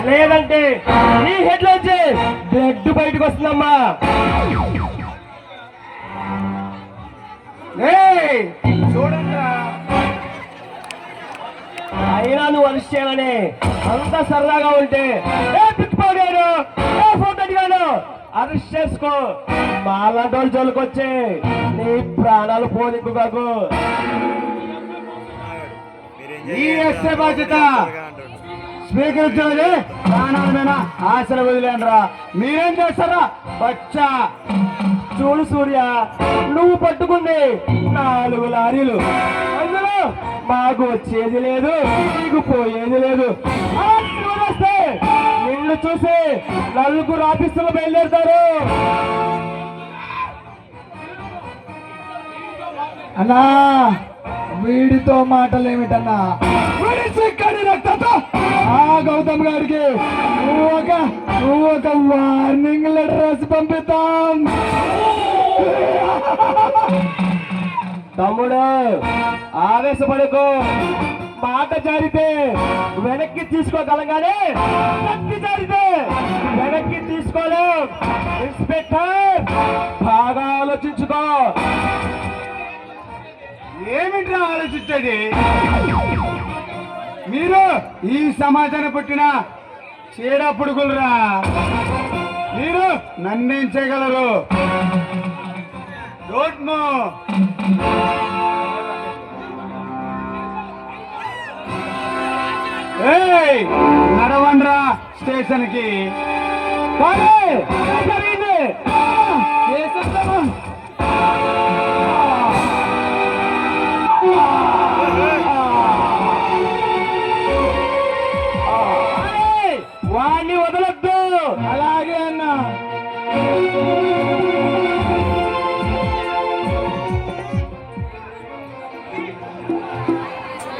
లేదంటే నీ హెడ్ లోంచి బ్లడ్ బయటకు వస్తుందమ్మా. చూడండి, అయినా నువ్వు అరెస్ట్ చేయాలని అంత సరదాగా ఉంటే పిచ్చిపోయాడు ఫోటో అడిగాను అరెస్ట్ చేసుకో. మాలాంటి వాళ్ళు జోలికొచ్చి నీ ప్రాణాలు పోనికు కాకు. ఈ ఎస్ఏ బాధ్యత స్వీకరించాలి. ప్రాణాల మీద ఆశలు వదిలేండ్రా. మీరేం చేస్తారా బచ్చా? చూడు సూర్య, నువ్వు పట్టుకుంది 4 లారీలు, అందులో మాకు వచ్చేది లేదు, నీకు పోయేది లేదు. వస్తే నిన్ను చూసి 4 ఆఫీసులు బయలుదేరుతారు. అన్నా, వీడితో మాటలు ఏమిటన్నా? ఆ గౌతమ్ గారికి నువ్వు ఒక వార్నింగ్ లెటర్ రాసి పంపిస్తాం. తమ్ముడు ఆవేశపడకు, మాట జారితే వెనక్కి తీసుకోగలం కానీ కత్తి జారితే వెనక్కి తీసుకోలేం. ఇన్స్పెక్టర్, బాగా ఆలోచించుకో. ఏమిట్రా ఆలోచించేది? మీరు ఈ సమాజాన్ని పుట్టిన చీడ పురుగులరా. మీరు నన్నేం చేయగలరు? Don't move. నడవండ్రా స్టేషన్ కి. వాణ్ణి వదలొద్దు. అలాగే అన్నా.